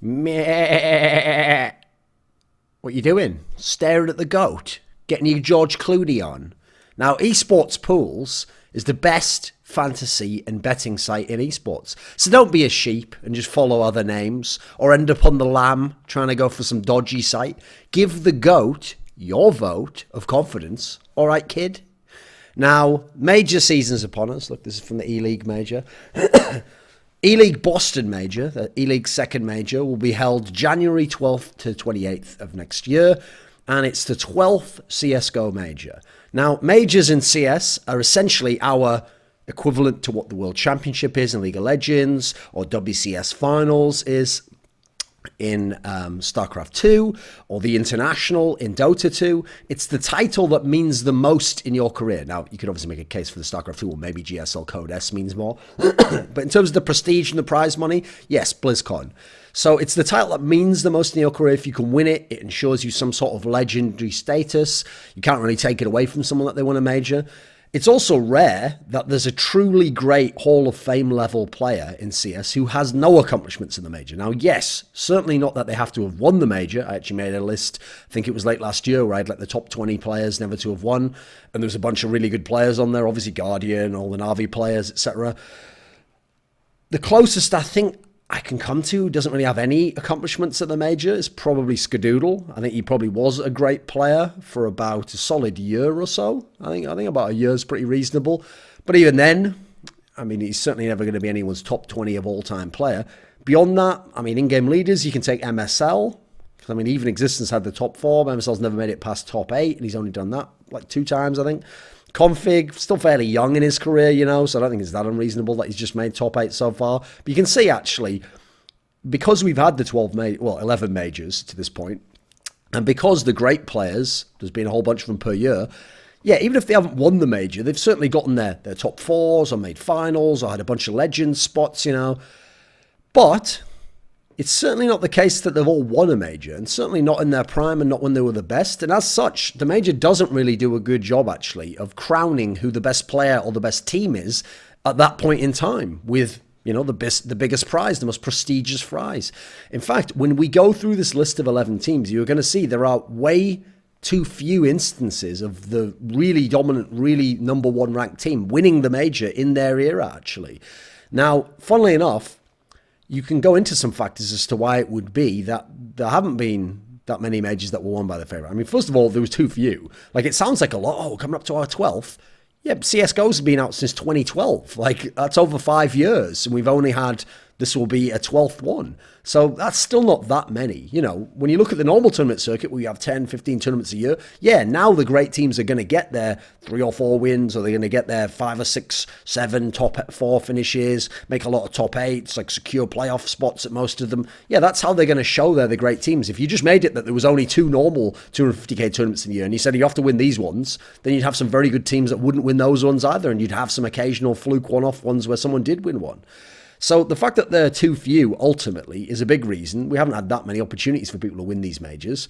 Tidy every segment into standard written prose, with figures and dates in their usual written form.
Meh. What you doing? Staring at the goat? Getting your George Clooney on? Now, esportspools is the best fantasy and betting site in esports. So don't be a sheep and just follow other names or end up on the lam trying to go for some dodgy site. Give the goat your vote of confidence. All right, kid? Now, major season's upon us. Look, this is from the E-League major. E-League Boston Major, the E-League second major, will be held January 12th to 28th of next year, and it's the 12th CSGO major. Now, majors in CS are essentially our equivalent to what the World Championship is in League of Legends, or WCS Finals is in StarCraft 2, or the International in Dota 2. It's the title that means the most in your career. Now, you could obviously make a case for the StarCraft 2, or maybe GSL Code S means more. But in terms of the prestige and the prize money, yes, BlizzCon. So it's the title that means the most in your career. If you can win it, it ensures you some sort of legendary status. You can't really take it away from someone that they won a major. It's also rare that there's a truly great Hall of Fame level player in CS who has no accomplishments in the major. Now, yes, certainly not that they have to have won the major. I actually made a list, I think it was late last year, where I had like the top 20 players never to have won. And there was a bunch of really good players on there, obviously Guardian, all the Na'Vi players, etc. The closest I think I can come to, who doesn't really have any accomplishments at the major, is probably Skadoodle. I think he probably was a great player for about a solid year or so. I think about a year is pretty reasonable. But even then, I mean, he's certainly never going to be anyone's top 20 of all-time player. Beyond that, I mean, in-game leaders, you can take MSL. I mean, even Existence had the top 4. MSL's never made it past top 8, and he's only done that like 2 times, I think. Config, still fairly young in his career, you know, so I don't think it's that unreasonable that he's just made top 8 so far. But you can see, actually, because we've had the 11 majors to this point, and because the great players, there's been a whole bunch of them per year, yeah, even if they haven't won the major, they've certainly gotten their top 4s or made finals or had a bunch of legends spots, you know. But it's certainly not the case that they've all won a major, and certainly not in their prime and not when they were the best. And as such, the major doesn't really do a good job, actually, of crowning who the best player or the best team is at that point in time with, you know, the biggest prize, the most prestigious prize. In fact, when we go through this list of 11 teams, you're going to see there are way too few instances of the really dominant, really number 1 ranked team winning the major in their era, actually. Now, funnily enough, you can go into some factors as to why it would be that there haven't been that many majors that were won by the favorite. I mean, first of all, there was too few. Like, it sounds like a lot. Oh, coming up to our 12th. Yeah, CSGO's been out since 2012. Like, that's over 5 years. And we've only had, this will be a 12th one. So that's still not that many. You know, when you look at the normal tournament circuit where you have 10, 15 tournaments a year, yeah, now the great teams are going to get their 3 or 4 wins, or they're going to get their 5 or 6, 7 top 4 finishes, make a lot of top 8s, like secure playoff spots at most of them. Yeah, that's how they're going to show they're the great teams. If you just made it that there was only 2 normal 250k tournaments in a year, and you said you have to win these ones, then you'd have some very good teams that wouldn't win those ones either, and you'd have some occasional fluke one-off ones where someone did win one. So the fact that there are too few, ultimately, is a big reason. We haven't had that many opportunities for people to win these majors.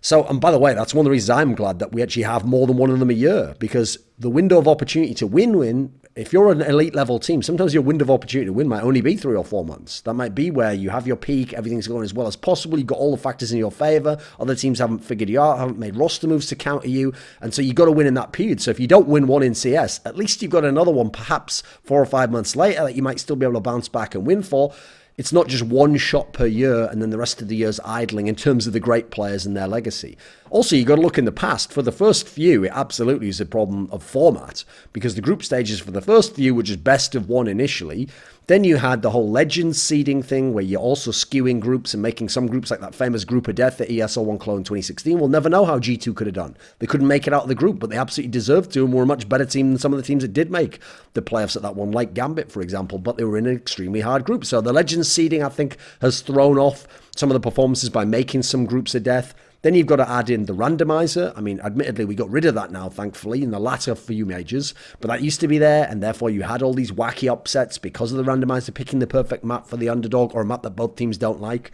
So, and by the way, that's one of the reasons I'm glad that we actually have more than one of them a year, because the window of opportunity to win, if you're an elite level team, sometimes your window of opportunity to win might only be 3 or 4 months. That might be where you have your peak, everything's going as well as possible, you've got all the factors in your favor, other teams haven't figured you out, haven't made roster moves to counter you, and so you've got to win in that period. So if you don't win one in CS, at least you've got another one perhaps 4 or 5 months later that you might still be able to bounce back and win for. It's not just one shot per year and then the rest of the year's idling in terms of the great players and their legacy. Also, you've got to look in the past. For the first few, it absolutely is a problem of format, because the group stages for the first few were just best of 1 initially. Then you had the whole Legends seeding thing where you're also skewing groups and making some groups, like that famous group of death that ESL won Cologne 2016. We'll never know how G2 could have done. They couldn't make it out of the group, but they absolutely deserved to, and were a much better team than some of the teams that did make the playoffs at that one, like Gambit, for example, but they were in an extremely hard group. So the Legends seeding, I think, has thrown off some of the performances by making some groups of death. Then you've got to add in the randomizer. I mean, admittedly, we got rid of that now, thankfully, in the latter few majors, but that used to be there, and therefore you had all these wacky upsets because of the randomizer picking the perfect map for the underdog or a map that both teams don't like.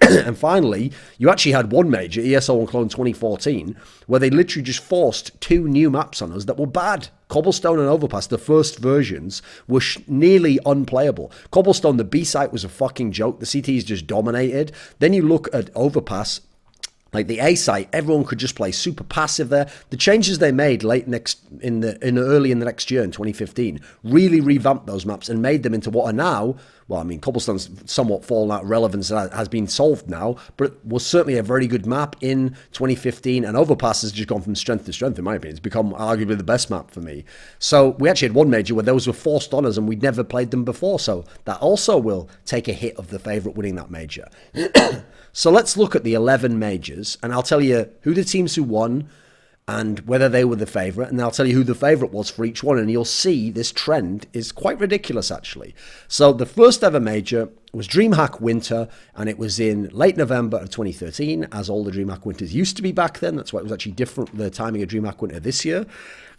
And finally, you actually had one major, ESO and Cologne 2014, where they literally just forced 2 new maps on us that were bad. Cobblestone and Overpass, the first versions, were nearly unplayable. Cobblestone, the B site was a fucking joke. The CTs just dominated. Then you look at Overpass, like the A site, everyone could just play super passive there. The changes they made early in the next year in 2015 really revamped those maps and made them into what are now, well, I mean, Cobblestone's somewhat fallen out of relevance and has been solved now, but it was certainly a very good map in 2015, and Overpass has just gone from strength to strength, in my opinion. It's become arguably the best map for me. So we actually had one major where those were forced on us and we'd never played them before, so that also will take a hit of the favourite winning that major. So let's look at the 11 majors, and I'll tell you who the teams who won and whether they were the favourite, and I'll tell you who the favourite was for each one, and you'll see this trend is quite ridiculous, actually. So the first ever major was Dreamhack Winter, and it was in late November of 2013, as all the Dreamhack Winters used to be back then. That's why it was actually different, the timing of Dreamhack Winter this year.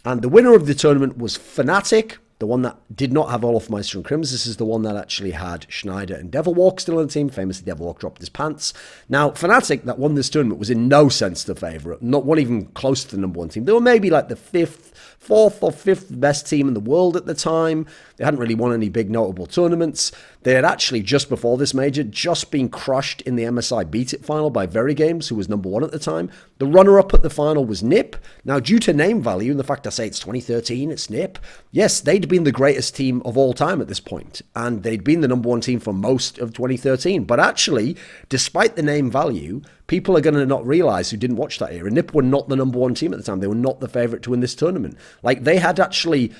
And the winner of the tournament was Fnatic, the one that did not have Olofmeister and Crims. This is the one that actually had Schneider and Devilwalk still on the team. Famously, Devilwalk dropped his pants. Now, Fnatic, that won this tournament, was in no sense the favourite. Not even close to the number one team. They were maybe like the fourth or fifth best team in the world at the time. They hadn't really won any big notable tournaments. They had actually, just before this major, just been crushed in the MSI Beat It final by Very Games, who was number one at the time. The runner-up at the final was NiP. Now, due to name value and the fact I say it's 2013, it's NiP, yes, they'd been the greatest team of all time at this point, and they'd been the number one team for most of 2013. But actually, despite the name value, people are going to not realise who didn't watch that era. NiP were not the number one team at the time. They were not the favourite to win this tournament. Like, they had actually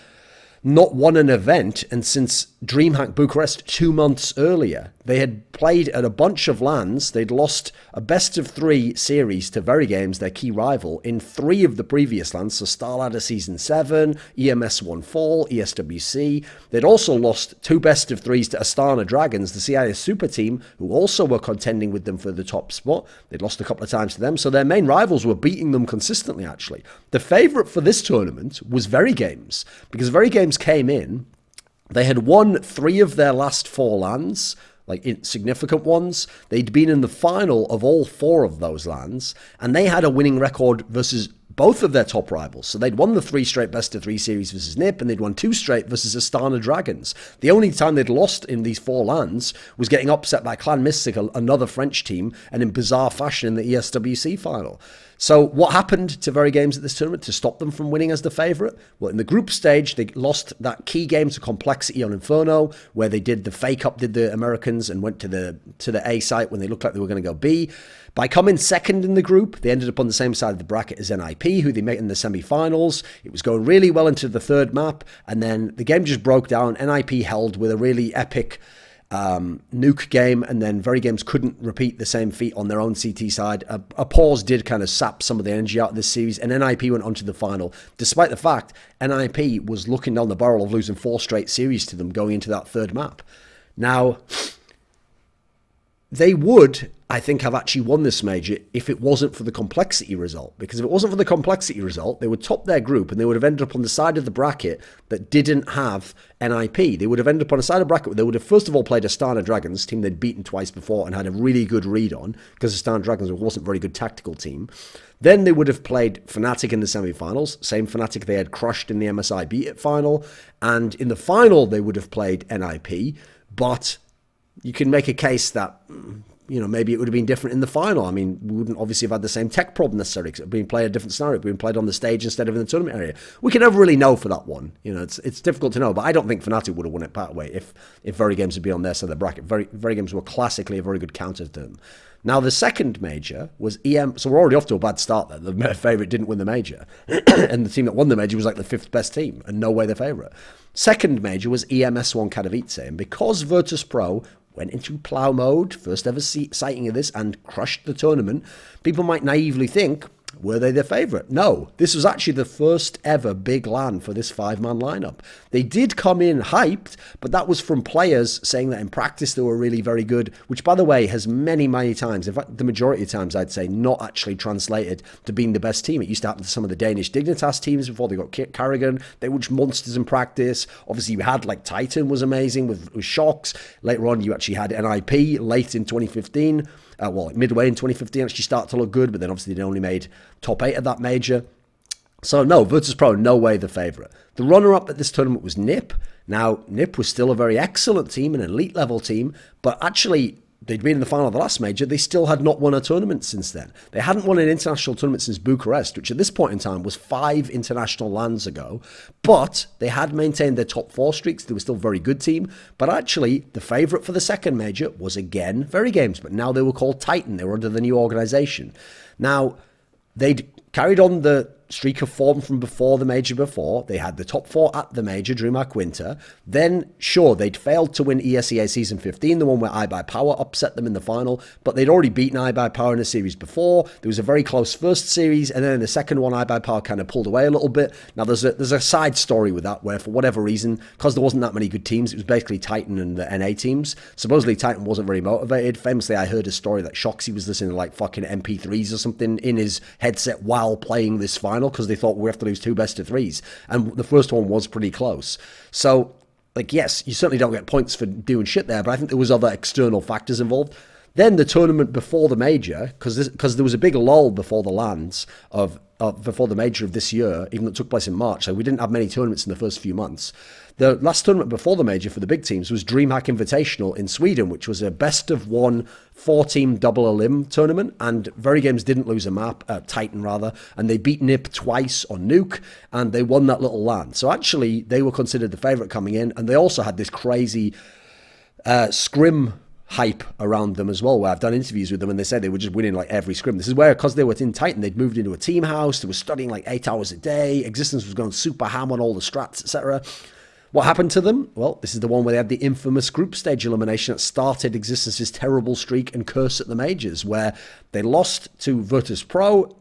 not won an event, and since DreamHack Bucharest 2 months earlier, they had played at a bunch of LANs. They'd lost a best-of-3 series to Very Games, their key rival, in 3 of the previous LANs, so Starladder Season 7, EMS 1 Fall, ESWC. They'd also lost 2 best-of-3s to Astana Dragons, the CIS Super Team, who also were contending with them for the top spot. They'd lost a couple of times to them, so their main rivals were beating them consistently, actually. The favourite for this tournament was Very Games, because Very Games came in, they had won 3 of their last 4 LANs, like significant ones. They'd been in the final of all 4 of those LANs, and they had a winning record versus both of their top rivals. So they'd won the 3 straight best-of-3 series versus NiP, and they'd won 2 straight versus Astana Dragons. The only time they'd lost in these 4 LANs was getting upset by Clan Mystic, another French team, and in bizarre fashion in the ESWC final. So what happened to Very Games at this tournament to stop them from winning as the favourite? Well, in the group stage, they lost that key game to Complexity on Inferno, where they did the fake up, did the Americans, and went to the A site when they looked like they were going to go B. By coming second in the group, they ended up on the same side of the bracket as NIP, who they met in the semi-finals. It was going really well into the 3rd map, and then the game just broke down. NIP held with a really epic nuke game, and then Very Games couldn't repeat the same feat on their own CT side. A pause did kind of sap some of the energy out of this series, and NIP went on to the final, despite the fact NIP was looking down the barrel of losing 4 straight series to them going into that 3rd map. Now, they would, I think, have actually won this major if it wasn't for the Complexity result. Because if it wasn't for the Complexity result, they would top their group and they would have ended up on the side of the bracket that didn't have NIP. They would have ended up on a side of the bracket where they would have first of all played Astana Dragons, team they'd beaten twice before and had a really good read on, because Astana Dragons wasn't a very good tactical team. Then they would have played Fnatic in the semi-finals, same Fnatic they had crushed in the MSI Beat It final. And in the final, they would have played NIP, but you can make a case that, you know, maybe it would have been different in the final. I mean, we wouldn't obviously have had the same tech problem necessarily, because it would have been played a different scenario. It would have been played on the stage instead of in the tournament area. We can never really know for that one. You know, it's difficult to know, but I don't think Fnatic would have won it part way if Very Games had been on their side of the bracket. Very Games were classically a very good counter to them. Now, the second major was EM, so we're already off to a bad start there. The favourite didn't win the major, and the team that won the major was like the 5th best team, and no way the favourite. Second major was EMS1 Katowice, and because Virtus.pro went into plough mode, first ever sighting of this, and crushed the tournament, people might naively think Were they the favourite? No. This was actually the first ever big LAN for this 5-man lineup. They did come in hyped, but that was from players saying that in practice they were really very good, which, by the way, has many times, in fact, the majority of times, I'd say, not actually translated to being the best team. It used to happen to some of the Danish Dignitas teams before they got Carrigan. They were just monsters in practice. Obviously, you had, like, Titan was amazing with Shocks. Later on, you actually had NIP late in 2015. Midway in 2015 actually started to look good, but then obviously they only made top 8 at that major. So no, Virtus.pro, no way the favourite. The runner-up at this tournament was NIP. Now, NIP was still a very excellent team, an elite level team, but actually they'd been in the final of the last major. They still had not won a tournament since then. They hadn't won an international tournament since Bucharest, which at this point in time was 5 international LANs ago. But they had maintained their top 4 streaks. They were still a very good team. But actually, the favourite for the second major was again Very Games. But now they were called Titan. They were under the new organisation. Now, they'd carried on the streak of form from before the major before. They had the top 4 at the major, Dreamhack Winter. Then, sure, they'd failed to win ESEA Season 15, the one where iBuyPower upset them in the final, but they'd already beaten iBuyPower in a series before. There was a very close first series, and then in the second one, iBuyPower kind of pulled away a little bit. Now, there's a side story with that, where for whatever reason, because there wasn't that many good teams, it was basically Titan and the NA teams. Supposedly, Titan wasn't very motivated. Famously, I heard a story that Shoxy was listening to like fucking MP3s or something in his headset while playing this final, because they thought we have to lose 2 best of 3s, and the first one was pretty close. So, like, yes, you certainly don't get points for doing shit there, but I think there was other external factors involved. Then the tournament before the major, because there was a big lull before the lands before the major of this year, even though it took place in March, so we didn't have many tournaments in the first few months. The last tournament before the major for the big teams was Dreamhack Invitational in Sweden, which was a best of 1 4-team double elim tournament, and Very Games didn't lose a map, Titan rather, and they beat NIP twice on Nuke, and they won that little LAN. So actually, they were considered the favourite coming in, and they also had this crazy scrim hype around them as well, where I've done interviews with them and they said they were just winning like every scrim. This is where, because they were in Titan, they'd moved into a team house, they were studying like 8 hours a day, Existence was going super ham on all the strats, etc. What happened to them? Well, this is the one where they had the infamous group stage elimination that started Existence's terrible streak and curse at the majors, where they lost to Virtus.pro.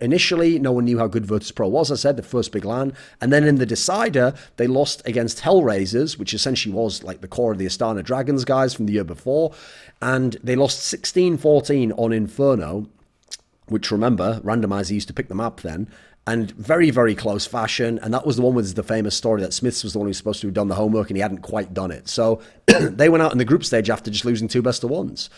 Initially, no one knew how good Virtus.pro was, I said, the first big LAN. And then in the decider, they lost against Hellraisers, which essentially was like the core of the Astana Dragons guys from the year before. And they lost 16-14 on Inferno, which, remember, Randomizer used to pick them up then. And very close fashion. And that was the one with the famous story that Smiths was the one who was supposed to have done the homework and he hadn't quite done it. So they went out in the group stage after just losing 2 best of 1s.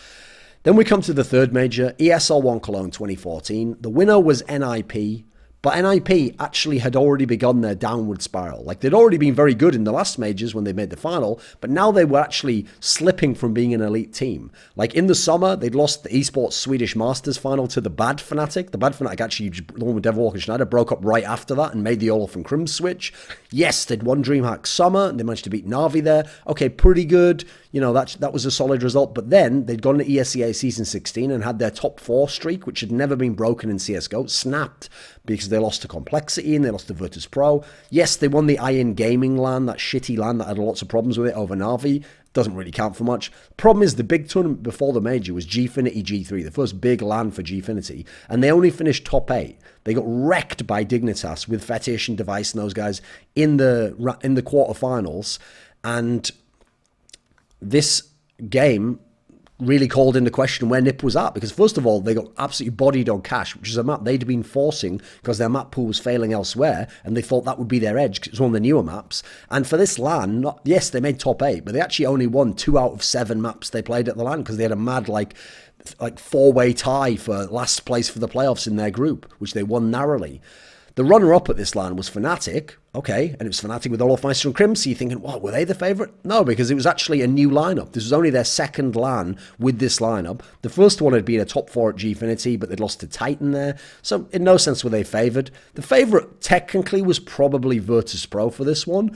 Then we come to the third major, ESL1 Cologne 2014. The winner was NIP, but NIP actually had already begun their downward spiral. Like, they'd already been very good in the last majors when they made the final, but now they were actually slipping from being an elite team. Like, in the summer, they'd lost the esports Swedish Masters final to the Bad Fnatic. The Bad Fnatic actually, the one with Devil Walker Schneider, broke up right after that and made the Olaf and Crim switch. Yes, they'd won Dreamhack Summer, and they managed to beat Na'Vi there. Okay, pretty good. You know, that was a solid result. But then they'd gone to ESEA Season 16 and had their top 4 streak, which had never been broken in CSGO, snapped because they lost to Complexity and they lost to Virtus.pro. Yes, they won the Iron Gaming LAN, that shitty LAN that had lots of problems with it, over Na'Vi. Doesn't really count for much. Problem is, the big tournament before the major was Gfinity G3, the first big LAN for Gfinity, and they only finished top 8. They got wrecked by Dignitas with Fetish and Device and those guys in the quarterfinals, and this game really called into question where NIP was at, because first of all, they got absolutely bodied on Cash, which is a map they'd been forcing because their map pool was failing elsewhere, and they thought that would be their edge because it was one of the newer maps. And for this LAN, yes, they made top 8, but they actually only won 2 out of 7 maps they played at the LAN because they had a mad like 4-way tie for last place for the playoffs in their group, which they won narrowly. The runner-up at this LAN was Fnatic, okay, and it was Fnatic with Olaf Meister and Crim, so you're thinking, what, were they the favourite? No, because it was actually a new lineup. This was only their second LAN with this lineup. The first one had been a top 4 at Gfinity, but they'd lost to Titan there, so in no sense were they favoured. The favourite technically was probably Virtus.pro for this one,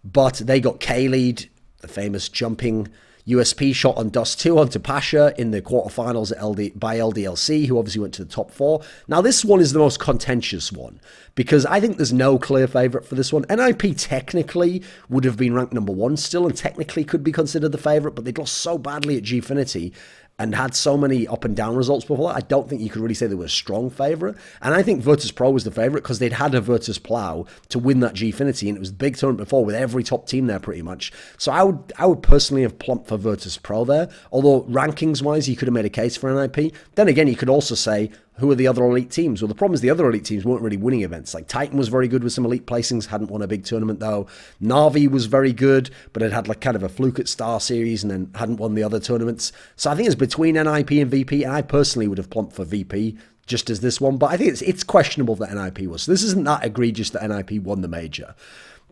but they got K-Lead, the famous jumping USP shot on Dust 2 onto Pasha in the quarterfinals by LDLC, who obviously went to the top 4. Now, this one is the most contentious one, because I think there's no clear favourite for this one. NIP technically would have been ranked number 1 still, and technically could be considered the favourite, but they'd lost so badly at Gfinity, and had so many up and down results before that, I don't think you could really say they were a strong favourite. And I think Virtus.pro was the favourite because they'd had a Virtus Plough to win that Gfinity, and it was the big tournament before with every top team there pretty much. So I would personally have plumped for Virtus.pro there, although rankings-wise, you could have made a case for NIP. Then again, you could also say, who are the other elite teams? Well, the problem is the other elite teams weren't really winning events. Like Titan was very good with some elite placings, hadn't won a big tournament though. Na'Vi was very good, but it had like kind of a fluke at Star Series and then hadn't won the other tournaments. So I think it's between NIP and VP, and I personally would have plumped for VP just as this one. But I think it's questionable that NIP was. So this isn't that egregious that NIP won the major.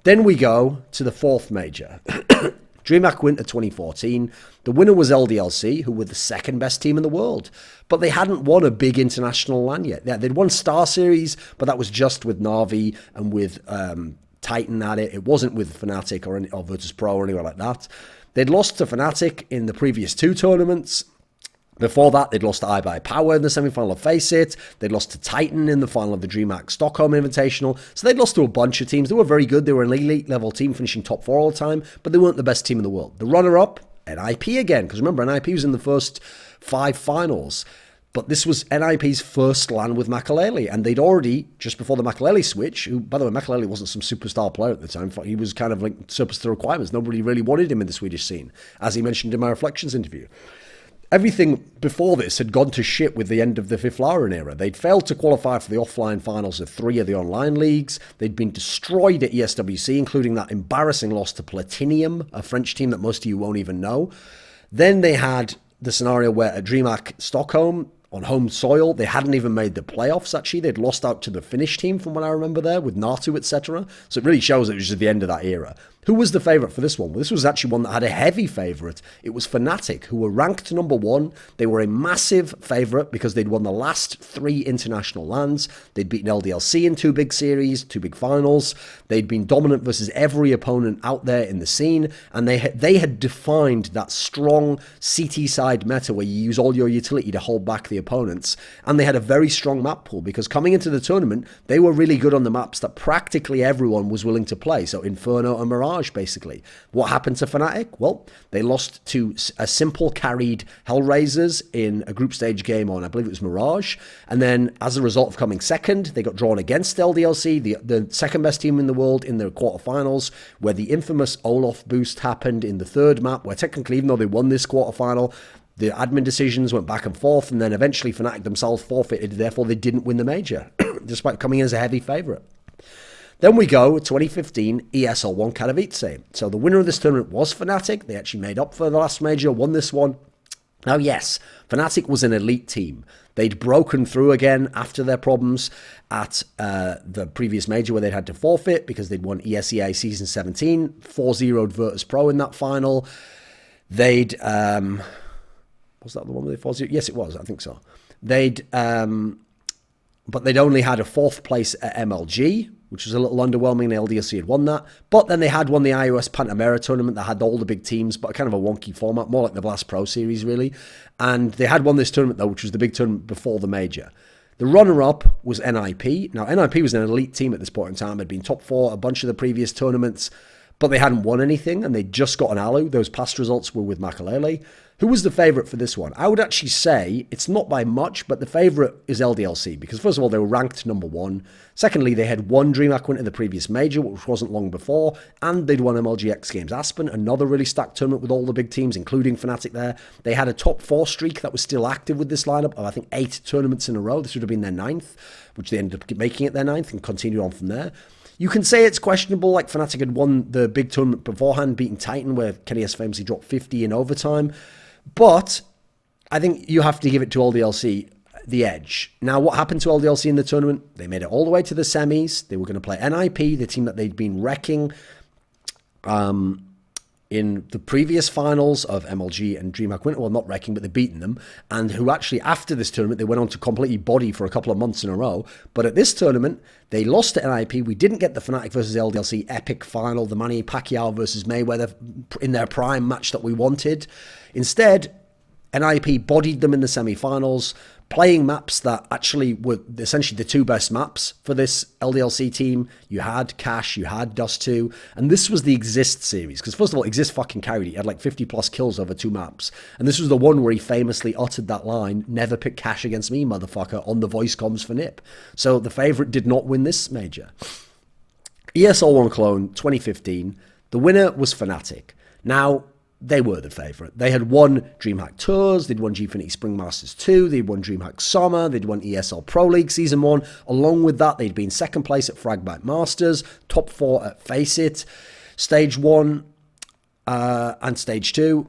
Then we go to the fourth major. Dreamhack Winter 2014. The winner was LDLC, who were the second best team in the world. But they hadn't won a big international LAN yet. Yeah, they'd won Star Series, but that was just with Na'Vi and with Titan at it. It wasn't with Fnatic or Virtus.pro or anywhere like that. They'd lost to Fnatic in the previous two tournaments. Before that, they'd lost to iBuyPower in the semi-final of Face It. They'd lost to Titan in the final of the Dreamhack Stockholm Invitational. So they'd lost to a bunch of teams. They were very good. They were an elite level team, finishing top 4 all the time, but they weren't the best team in the world. The runner-up, NIP again, because remember, NIP was in the first 5 finals. But this was NIP's first LAN with Makalele, and they'd already, just before the Makalele switch, who, by the way, Makalele wasn't some superstar player at the time. He was kind of like surplus to requirements. Nobody really wanted him in the Swedish scene, as he mentioned in my Reflections interview. Everything before this had gone to shit with the end of the Fiflaren era. They'd failed to qualify for the offline finals of 3 of the online leagues. They'd been destroyed at ESWC, including that embarrassing loss to Platinium, a French team that most of you won't even know. Then they had the scenario where at DreamHack Stockholm, on home soil, they hadn't even made the playoffs, actually. They'd lost out to the Finnish team, from what I remember there, with Natu, etc. So it really shows it was just the end of that era. Who was the favourite for this one? Well, this was actually one that had a heavy favourite. It was Fnatic, who were ranked number 1. They were a massive favourite because they'd won the last 3 international LANs. They'd beaten LDLC in 2 big series, 2 big finals. They'd been dominant versus every opponent out there in the scene. And they had defined that strong CT side meta where you use all your utility to hold back the opponents. And they had a very strong map pool because coming into the tournament, they were really good on the maps that practically everyone was willing to play. So Inferno and Mirage, basically. What happened to Fnatic? Well, they lost to a simple carried Hellraisers in a group stage game on, I believe it was Mirage. And then as a result of coming second, they got drawn against LDLC, the second best team in the world, in the quarterfinals, where the infamous Olaf boost happened in the third map, where technically, even though they won this quarterfinal, the admin decisions went back and forth, and then eventually Fnatic themselves forfeited, therefore they didn't win the major, despite coming in as a heavy favourite. Then we go 2015 ESL1 Katowice. So the winner of this tournament was Fnatic. They actually made up for the last major, won this one. Now, yes, Fnatic was an elite team. They'd broken through again after their problems at the previous major where they'd had to forfeit because they'd won ESEA Season 17, 4-0'd Virtus.pro in that final. They'd... was that the one where they 4-0? Yes, it was. I think so. They'd... but they'd only had a 4th place at MLG, which was a little underwhelming. LDLC had won that. But then they had won the iOS Pantamera tournament that had all the big teams, but kind of a wonky format, more like the Blast.pro series, really. And they had won this tournament, though, which was the big tournament before the major. The runner-up was NIP. Now, NIP was an elite team at this point in time. Had been top 4 a bunch of the previous tournaments, but they hadn't won anything, and they'd just got an Alu. Those past results were with Makalele. Who was the favourite for this one? I would actually say it's not by much, but the favourite is LDLC, because first of all, they were ranked number 1. Secondly, they had won Dreamhack Winter in the previous major, which wasn't long before, and they'd won MLGX Games Aspen, another really stacked tournament with all the big teams, including Fnatic there. They had a top 4 streak that was still active with this lineup of, I think, 8 tournaments in a row. This would have been their 9th, which they ended up making it their 9th and continued on from there. You can say it's questionable, like Fnatic had won the big tournament beforehand, beating Titan, where Kenny S famously dropped 50 in overtime. But I think you have to give it to LDLC the edge. Now, what happened to LDLC in the tournament? They made it all the way to the semis. They were going to play NIP, the team that they'd been wrecking in the previous finals of MLG and Dreamhack Winter. Well, not wrecking, but they'd beaten them. And who actually, after this tournament, they went on to completely body for a couple of months in a row. But at this tournament, they lost to NIP. We didn't get the Fnatic versus LDLC epic final, the Manny Pacquiao versus Mayweather in their prime match that we wanted. Instead, NIP bodied them in the semi-finals, playing maps that actually were essentially the two best maps for this LDLC team. You had Cash, you had Dust 2, and this was the Exist series. Because first of all, Exist fucking carried it. He had like 50 plus kills over 2 maps. And this was the one where he famously uttered that line, "Never pick Cash against me, motherfucker," on the voice comms for NIP. So the favourite did not win this major. ESL 1 Cologne 2015, the winner was Fnatic. Now, they were the favourite. They had won Dreamhack Tours, they'd won Gfinity Spring Masters 2, they'd won Dreamhack Summer, they'd won ESL Pro League Season 1. Along with that, they'd been second place at Fragbite Masters, top 4 at Face It, Stage 1 and Stage 2.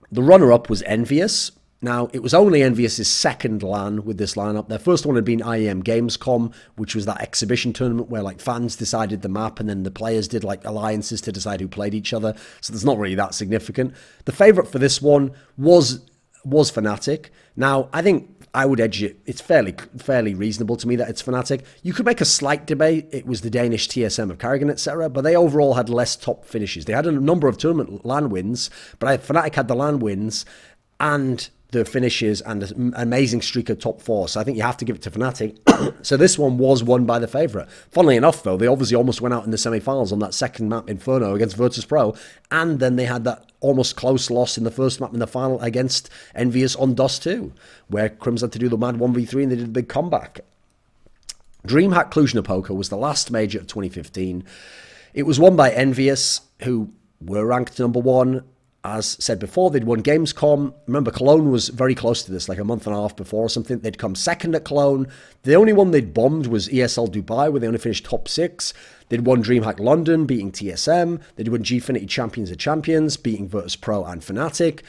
The runner-up was Envious. Now, it was only Envious's second LAN with this lineup. Their first one had been IEM Gamescom, which was that exhibition tournament where like fans decided the map and then the players did like alliances to decide who played each other. So there's not really that significant. The favourite for this one was Fnatic. Now, I think I would edge it. It's fairly reasonable to me that it's Fnatic. You could make a slight debate. It was the Danish TSM of Carrigan, etc. But they overall had less top finishes. They had a number of tournament LAN wins, but Fnatic had the LAN wins and the finishes and an amazing streak of top 4. So I think you have to give it to Fnatic. So this one was won by the favourite. Funnily enough, though, they obviously almost went out in the semi-finals on that second map, Inferno, against Virtus.pro. And then they had that almost close loss in the first map in the final against Envious on Dust 2, where Crims had to do the mad 1v3 and they did a big comeback. Dreamhack Cluj-Napoca was the last major of 2015. It was won by Envious, who were ranked number 1. As said before, they'd won Gamescom. Remember, Cologne was very close to this, like a month and a half before or something. They'd come second at Cologne. The only one they'd bombed was ESL Dubai, where they only finished top 6. They'd won Dreamhack London, beating TSM. They'd won Gfinity Champions of Champions, beating Virtus.pro and Fnatic.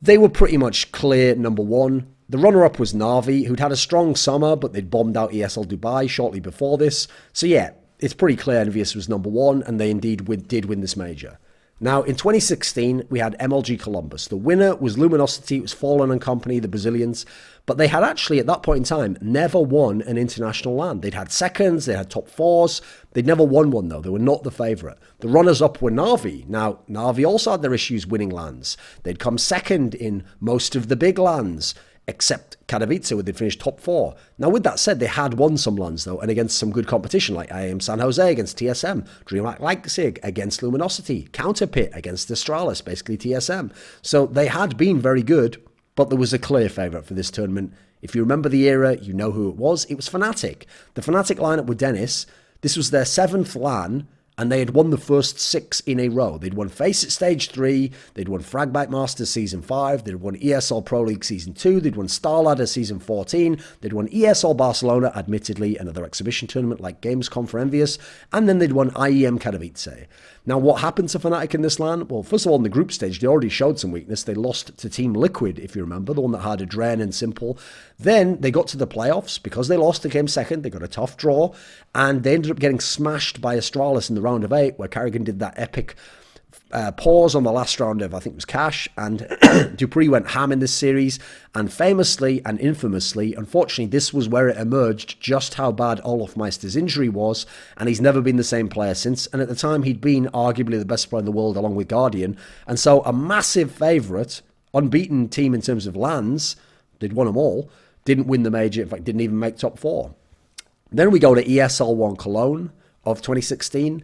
They were pretty much clear number 1. The runner-up was Na'Vi, who'd had a strong summer, but they'd bombed out ESL Dubai shortly before this. So yeah, it's pretty clear Envious was number 1, and they indeed did win this major. Now, in 2016, we had MLG Columbus. The winner was Luminosity. It was Fallen and Company, the Brazilians. But they had actually, at that point in time, never won an international LAN. They'd had seconds, they had top 4s. They'd never won one, though. They were not the favourite. The runners-up were Na'Vi. Now, Na'Vi also had their issues winning LANs. They'd come second in most of the big LANs, except Katowice, where they'd finished top 4. Now, with that said, they had won some LANs, though, and against some good competition, like IAM San Jose against TSM, Dreamhack Leipzig against Luminosity, Counterpit against Astralis, basically TSM. So they had been very good, but there was a clear favourite for this tournament. If you remember the era, you know who it was. It was Fnatic. The Fnatic lineup with Dennis, this was their 7th LAN, and they had won the first 6 in a row. They'd won Face It Stage 3, they'd won Fragbite Masters Season 5, they'd won ESL Pro League Season 2, they'd won Star Ladder Season 14, they'd won ESL Barcelona, admittedly another exhibition tournament like Gamescom for Envious, and then they'd won IEM Katowice. Now, what happened to Fnatic in this LAN? Well, first of all, in the group stage, they already showed some weakness. They lost to Team Liquid, if you remember, the one that had Adren and Simple. Then they got to the playoffs. Because they lost, they came second. They got a tough draw. And they ended up getting smashed by Astralis in the round of 8, where Carrigan did that epic pause on the last round of, I think it was Cash, and Dupree went ham in this series, and famously and infamously, unfortunately, this was where it emerged just how bad Olaf Meister's injury was, and he's never been the same player since, and at the time, he'd been arguably the best player in the world along with Guardian, and so a massive favourite, unbeaten team in terms of LANs, they'd won them all, didn't win the major, in fact, didn't even make top 4. Then we go to ESL 1 Cologne of 2016.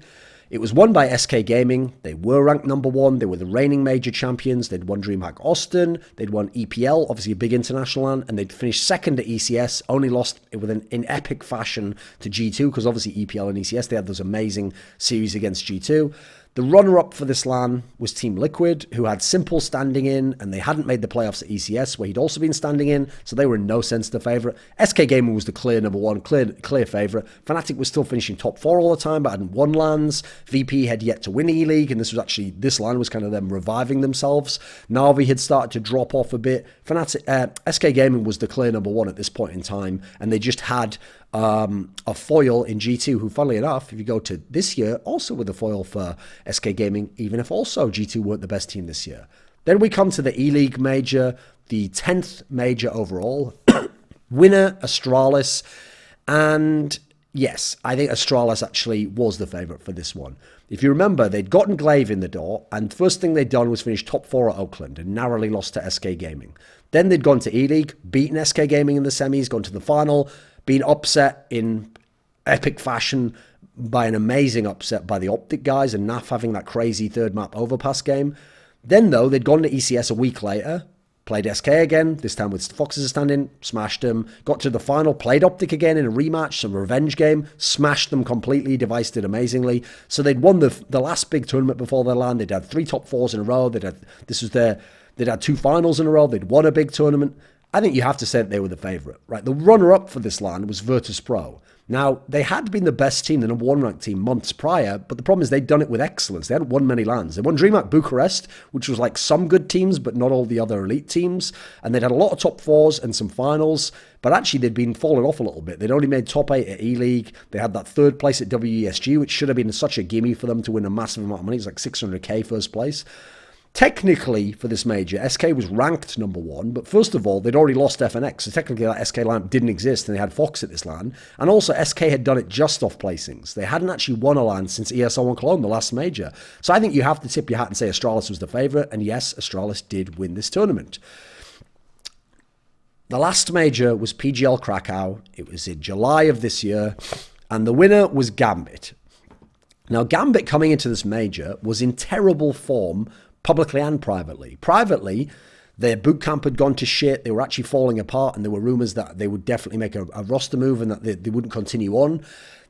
It was won by SK Gaming. They were ranked number 1. They were the reigning major champions. They'd won Dreamhack Austin. They'd won EPL, obviously a big international LAN, and they'd finished second at ECS, only lost in epic fashion to G2, because obviously EPL and ECS, they had those amazing series against G2. The runner-up for this LAN was Team Liquid, who had Simple standing in, and they hadn't made the playoffs at ECS, where he'd also been standing in, so they were in no sense the favourite. SK Gaming was the clear number 1, clear favourite. Fnatic was still finishing top 4 all the time, but hadn't won LANs. VP had yet to win E-League, and this LAN was kind of them reviving themselves. Na'Vi had started to drop off a bit. SK Gaming was the clear number 1 at this point in time, and they just had a foil in G2, who, funnily enough, if you go to this year, also with a foil for SK Gaming, even if also G2 weren't the best team this year. Then we come to the E-League major, the 10th major overall. Winner, Astralis. And Yes, I think Astralis actually was the favourite for this one. If you remember, they'd gotten Glaive in the door, and first thing they'd done was finish top 4 at Oakland and narrowly lost to SK Gaming. Then they'd gone to E-League, beaten SK Gaming in the semis, gone to the final, been upset in epic fashion by an amazing upset by the Optic guys and NAF having that crazy third map overpass game. Then, though, they'd gone to ECS a week later, played SK again, this time with Foxes standing, smashed them, got to the final, played Optic again in a rematch, some revenge game, smashed them completely, Device did amazingly. So they'd won the last big tournament before their land, they'd had 3 top 4s in a row, they'd had 2 finals in a row, they'd won a big tournament. I think you have to say that they were the favourite, right? The runner-up for this land was Virtus.pro. Now, they had been the best team, the number 1 ranked team, months prior, but the problem is they'd done it with excellence. They hadn't won many lands. They won Dreamhack Bucharest, which was like some good teams, but not all the other elite teams. And they'd had a lot of top 4s and some finals, but actually they'd been falling off a little bit. They'd only made top 8 at E-League. They had that 3rd place at WESG, which should have been such a gimme for them to win a massive amount of money. It was like 600k first place. Technically, for this major, SK was ranked number 1, but first of all, they'd already lost FNX, so technically that SK line didn't exist, and they had Fox at this LAN, and also SK had done it just off placings. They hadn't actually won a LAN since ESL and Cologne, the last major. So I think you have to tip your hat and say Astralis was the favourite, and yes, Astralis did win this tournament. The last major was PGL Krakow. It was in July of this year, and the winner was Gambit. Now, Gambit coming into this major was in terrible form, publicly and privately. Privately, their boot camp had gone to shit. They were actually falling apart, and there were rumours that they would definitely make a roster move and that they wouldn't continue on.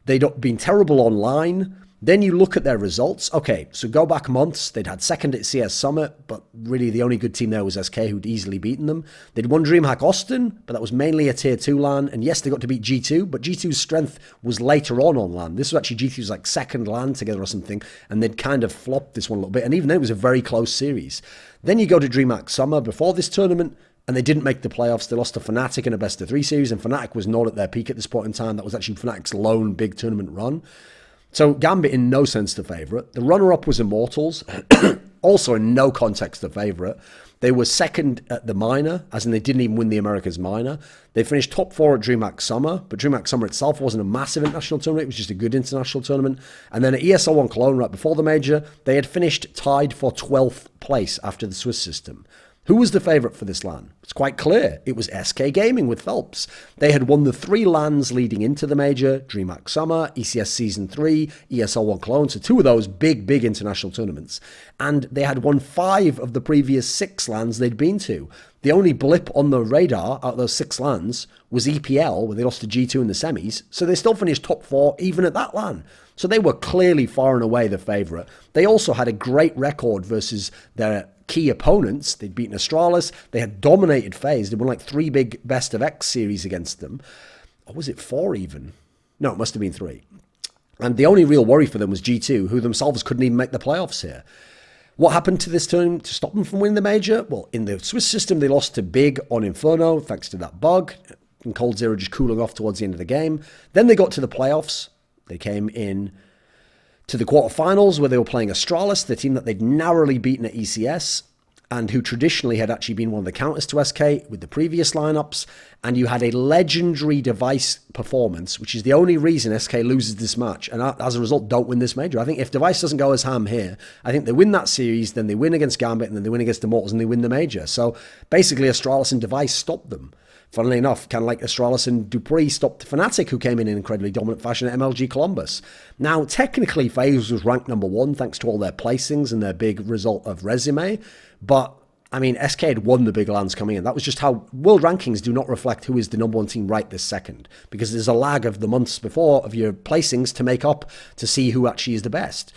They'd been terrible online. Then you look at their results. Okay, so go back months. They'd had 2nd at CS Summit, but really the only good team there was SK, who'd easily beaten them. They'd won Dreamhack Austin, but that was mainly a Tier 2 LAN. And yes, they got to beat G2, but G2's strength was later on LAN. This was actually G2's like 2nd LAN together or something, and they'd kind of flopped this one a little bit. And even then, it was a very close series. Then you go to Dreamhack Summer before this tournament, and they didn't make the playoffs. They lost to Fnatic in a best-of-3 series, and Fnatic was not at their peak at this point in time. That was actually Fnatic's lone big tournament run. So Gambit in no sense the favourite. The runner-up was Immortals, also in no context the favourite. They were 2nd at the minor, as in they didn't even win the Americas minor. They finished top 4 at DreamHack Summer, but DreamHack Summer itself wasn't a massive international tournament. It was just a good international tournament. And then at ESL 1 Cologne, right before the major, they had finished tied for 12th place after the Swiss system. Who was the favourite for this LAN? It's quite clear. It was SK Gaming with Phelps. They had won the 3 LANs leading into the major, DreamHack Summer, ECS Season 3, ESL 1 Cologne, so 2 of those big international tournaments. And they had won 5 of the previous 6 LANs they'd been to. The only blip on the radar out of those 6 LANs was EPL, where they lost to G2 in the semis, so they still finished top 4 even at that LAN. So they were clearly far and away the favourite. They also had a great record versus their key opponents. They'd beaten Astralis. They had dominated FaZe. They won like 3 big best of X series against them. Or was it 4 even? No, it must have been 3. And the only real worry for them was G2, who themselves couldn't even make the playoffs here. What happened to this team to stop them from winning the major? Well, in the Swiss system, they lost to Big on Inferno, thanks to that bug, and Cold Zero just cooling off towards the end of the game. Then they got to the playoffs. They came in to the quarterfinals where they were playing Astralis, the team that they'd narrowly beaten at ECS, and who traditionally had actually been one of the counters to SK with the previous lineups. And you had a legendary Device performance, which is the only reason SK loses this match, and as a result don't win this major. I think if Device doesn't go as ham here, I think they win that series, then they win against Gambit, and then they win against Immortals, and they win the major. So basically Astralis and Device stopped them. Funnily enough, kind of like Astralis and Dupree stopped Fnatic, who came in incredibly dominant fashion at MLG Columbus. Now, technically, FaZe was ranked number 1 thanks to all their placings and their big result of resume. But, I mean, SK had won the big LANs coming in. That was just how world rankings do not reflect who is the number 1 team right this second. Because there's a lag of the months before of your placings to make up to see who actually is the best.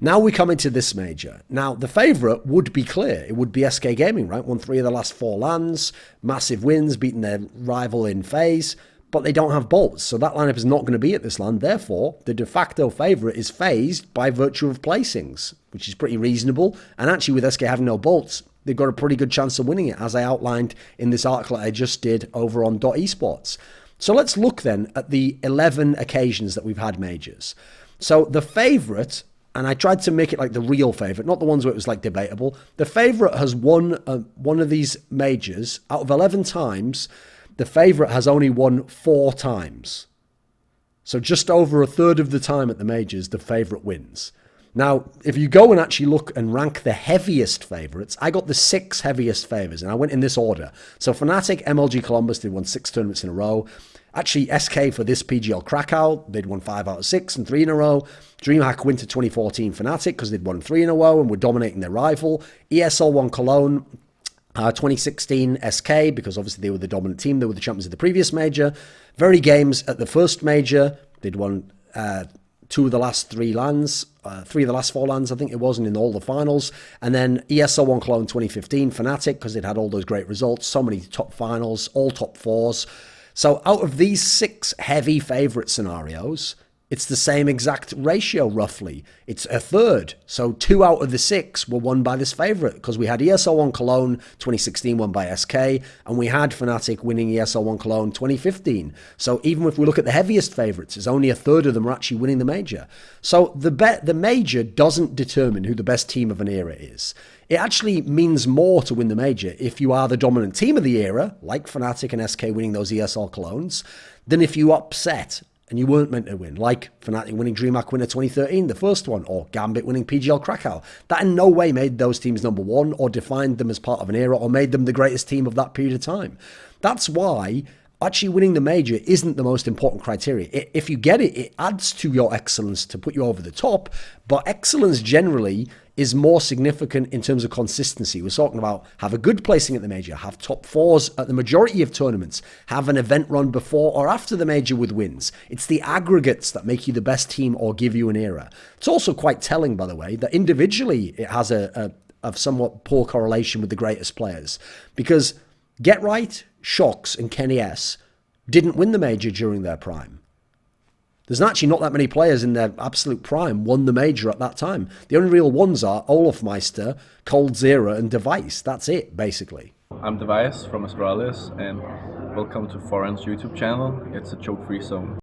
Now we come into this major. Now, the favourite would be clear. It would be SK Gaming, right? Won 3 of the last 4 LANs, massive wins, beating their rival in FaZe, but they don't have bolts, so that lineup is not going to be at this LAN. Therefore, the de facto favourite is FaZe by virtue of placings, which is pretty reasonable. And actually, with SK having no bolts, they've got a pretty good chance of winning it, as I outlined in this article I just did over on .esports. So let's look then at the 11 occasions that we've had majors. So the favourite, and I tried to make it like the real favourite, not the ones where it was like debatable. The favourite has won one of these majors. Out of 11 times, the favourite has only won 4 times. So just over a third of the time at the majors, the favourite wins. Now, if you go and actually look and rank the heaviest favourites, I got the 6 heaviest favours, and I went in this order. So Fnatic, MLG Columbus, they won 6 tournaments in a row. Actually, SK for this PGL Krakow, they'd won 5 out of 6 and 3 in a row. Dreamhack Winter 2014 Fnatic, because they'd won 3 in a row and were dominating their rival. ESL won Cologne 2016 SK, because obviously they were the dominant team. They were the champions of the previous major. Very games at the first major. They'd won 2 of the last 3 lands, 3 of the last 4 lands, I think it was, and in all the finals. And then ESL won Cologne 2015 Fnatic, because they'd had all those great results, so many top finals, all top 4s. So out of these 6 heavy favourite scenarios, it's the same exact ratio, roughly. It's a third. So 2 out of the 6 were won by this favourite, because we had ESL 1 Cologne 2016 won by SK, and we had Fnatic winning ESL 1 Cologne 2015. So even if we look at the heaviest favourites, it's only a third of them are actually winning the major. So the major doesn't determine who the best team of an era is. It actually means more to win the major if you are the dominant team of the era, like Fnatic and SK winning those ESL Colognes, than if you upset and you weren't meant to win, like Fnatic winning Dreamhack Winter 2013, the first one, or Gambit winning PGL Krakow. That in no way made those teams number one, or defined them as part of an era, or made them the greatest team of that period of time. That's why actually winning the major isn't the most important criteria. If you get it, it adds to your excellence to put you over the top, but excellence generally is more significant in terms of consistency. We're talking about have a good placing at the major, have top 4s at the majority of tournaments, have an event run before or after the major with wins. It's the aggregates that make you the best team or give you an era. It's also quite telling, by the way, that individually it has a somewhat poor correlation with the greatest players, because Get Right, Shox and Kenny S didn't win the major during their prime. There's actually not that many players in their absolute prime won the major at that time. The only real ones are Olafmeister, coldzera, and Device. That's it, basically. I'm Device from Australia, and welcome to Thorin's YouTube channel. It's a choke-free zone.